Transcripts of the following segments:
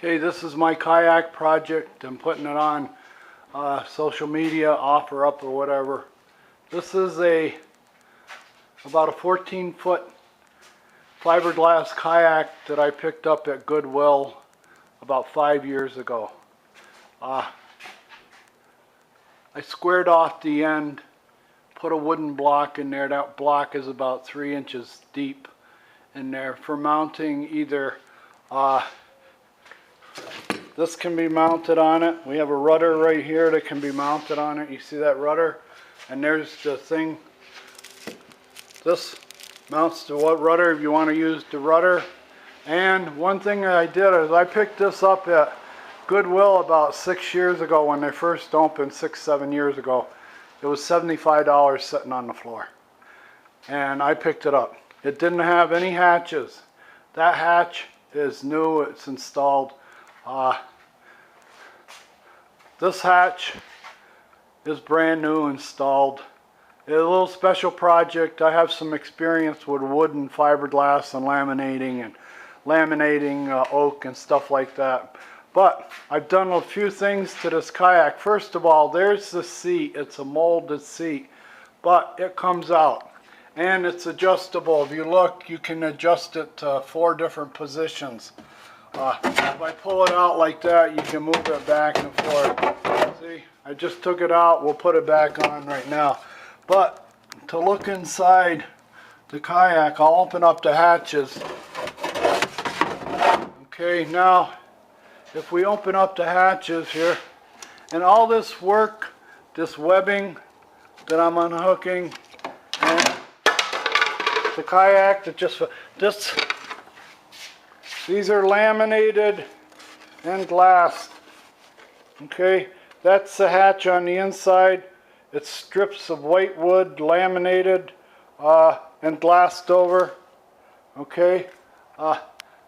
Okay, this is my kayak project. I'm putting it on social media, offer up or whatever. This is about a 14-foot fiberglass kayak that I picked up at Goodwill about 5 years ago. I squared off the end, put a wooden block in there. That block is about 3 inches deep in there for mounting either this can be mounted on it. We have a rudder right here that can be mounted on it. You see that rudder? And there's the thing. This mounts to what rudder if you want to use the rudder. And one thing that I did is I picked this up at Goodwill about 6 years ago when they first opened, 6-7 years ago. It was $75 sitting on the floor. And I picked it up. It didn't have any hatches. That hatch is new, it's installed. This hatch is brand new, installed. It's a little special project. I have some experience with wood and fiberglass and laminating oak and stuff like that. But I've done a few things to this kayak. First of all, there's the seat. It's a molded seat, but it comes out and it's adjustable. If you look, you can adjust it to 4 different positions. If I pull it out like that, you can move it back and forth. See, I just took it out. We'll put it back on right now. But to look inside the kayak, I'll open up the hatches. Okay, now if we open up the hatches here, and all this work, this webbing that I'm unhooking, and the kayak that these are laminated and glassed. Okay, that's the hatch on the inside. It's strips of white wood laminated and glassed over. Okay,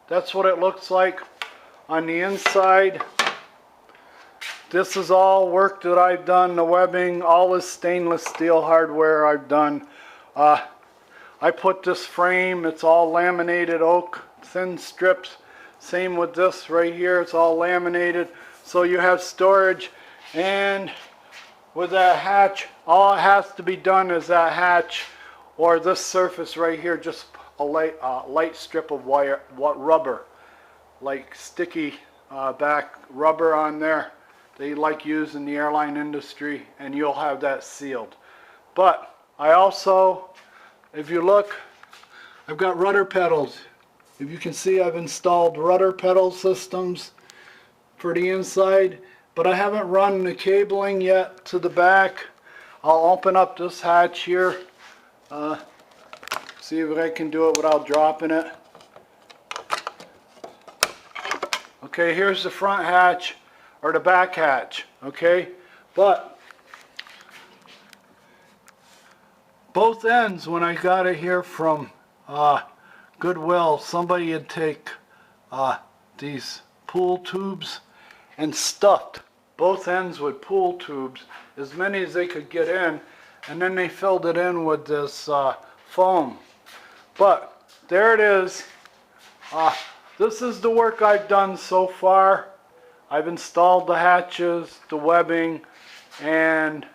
that's what it looks like on the inside. This is all work that I've done, the webbing, all this stainless steel hardware I've done. I put this frame, it's all laminated oak, thin strips. Same with this right here, it's all laminated. So you have storage, and with that hatch, all it has to be done is that hatch or this surface right here, just a light strip of rubber, like sticky back rubber on there. They like use in the airline industry, and you'll have that sealed. But I also, if you look, I've got rudder pedals. If you can see, I've installed rudder pedal systems for the inside, but I haven't run the cabling yet to the back. I'll open up this hatch here, see if I can do it without dropping it. Okay, here's the front hatch, or the back hatch, okay? But both ends, when I got it here from Goodwill, somebody had take these pool tubes and stuffed both ends with pool tubes, as many as they could get in, and then they filled it in with this foam. But there it is. This is the work I've done so far. I've installed the hatches, the webbing, and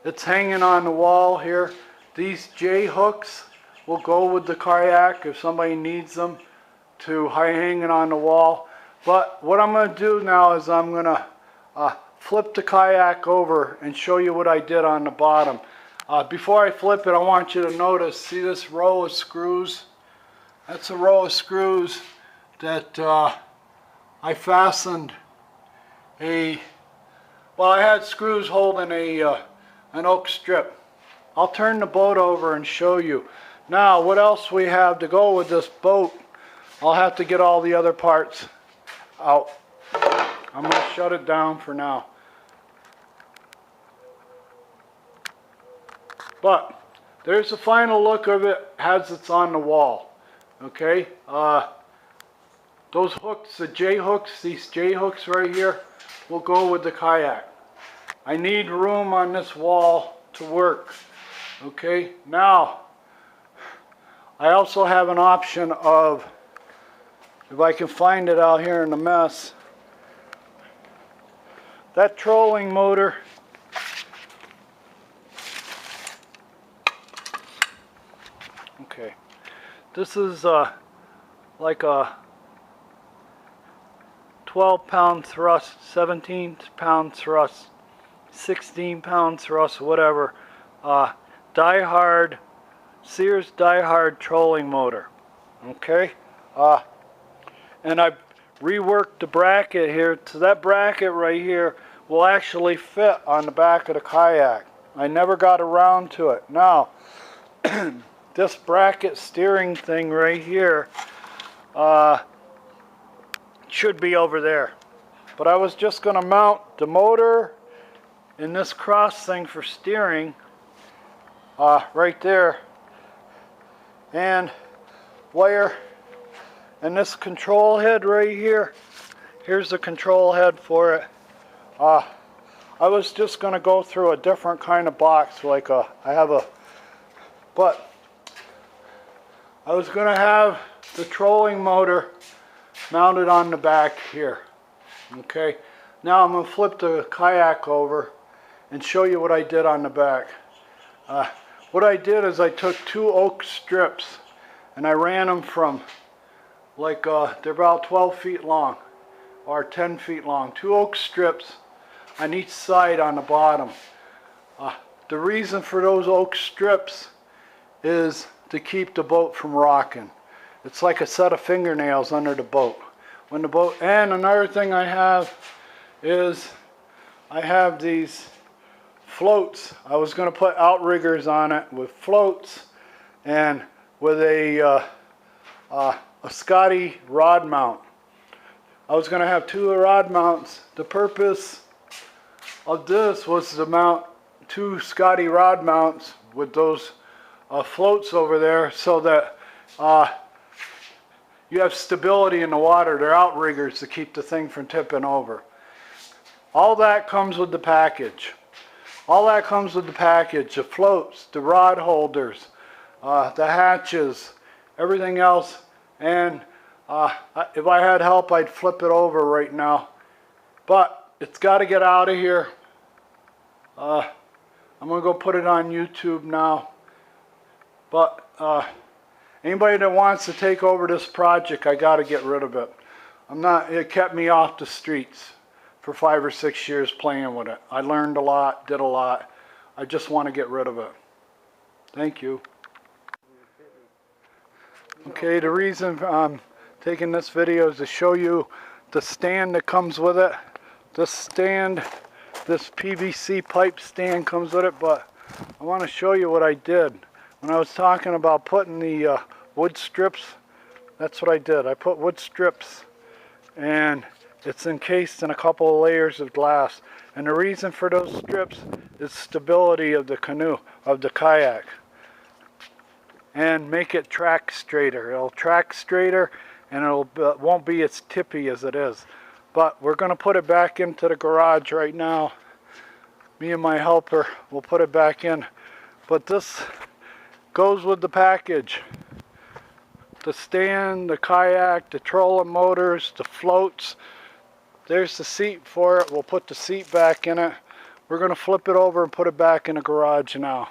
it's hanging on the wall here. These J hooks will go with the kayak if somebody needs them to hang it on the wall. But what I'm going to do now is I'm going to flip the kayak over and show you what I did on the bottom. Before I flip it, I want you to notice, see this row of screws? That's a row of screws that I fastened I had screws holding an oak strip. I'll turn the boat over and show you. Now, what else we have to go with this boat? I'll have to get all the other parts out. I'm going to shut it down for now. But there's the final look of it as it's on the wall. Okay? Those hooks, the J hooks, these J hooks right here, will go with the kayak. I need room on this wall to work. Okay? Now, I also have an option of if I can find it out here in the mess. That trolling motor, okay, this is like a 12-pound thrust, 17-pound thrust, 16-pound thrust, whatever. Sears die-hard trolling motor. Okay, and I reworked the bracket here, so that bracket right here will actually fit on the back of the kayak. I never got around to it. Now, this bracket steering thing right here should be over there. But I was just going to mount the motor and this cross thing for steering right there, and wire, and this control head right here. Here's the control head for it. I was just going to go through a different kind of box, like but I was going to have the trolling motor mounted on the back here. Okay, now I'm going to flip the kayak over and show you what I did on the back. What I did is I took 2 oak strips and I ran them from, like, they're about 12 feet long or 10 feet long. 2 oak strips on each side on the bottom. The reason for those oak strips is to keep the boat from rocking. It's like a set of fingernails under the boat. When the boat, and another thing I have is I have these floats. I was going to put outriggers on it with floats and with a Scotty rod mount. I was going to have 2 rod mounts. The purpose of this was to mount 2 Scotty rod mounts with those floats over there, so that you have stability in the water. They're outriggers to keep the thing from tipping over. All that comes with the package. All that comes with the package. The floats, the rod holders, the hatches, everything else. And if I had help, I'd flip it over right now. But it's got to get out of here. I'm going to go put it on YouTube now. But anybody that wants to take over this project, I got to get rid of it. It kept me off the streets for 5 or 6 years playing with it. I learned a lot, did a lot. I just want to get rid of it. Thank you. Okay, the reason I'm taking this video is to show you the stand that comes with it. This stand, this PVC pipe stand comes with it, but I want to show you what I did. When I was talking about putting the wood strips, that's what I did. I put wood strips, and it's encased in a couple of layers of glass. And the reason for those strips is stability of the canoe, of the kayak, and make it track straighter. It'll track straighter, and it won't be as tippy as it is. But we're going to put it back into the garage right now. Me and my helper will put it back in. But this goes with the package. The stand, the kayak, the trolling motors, the floats. There's the seat for it. We'll put the seat back in it. We're going to flip it over and put it back in the garage now.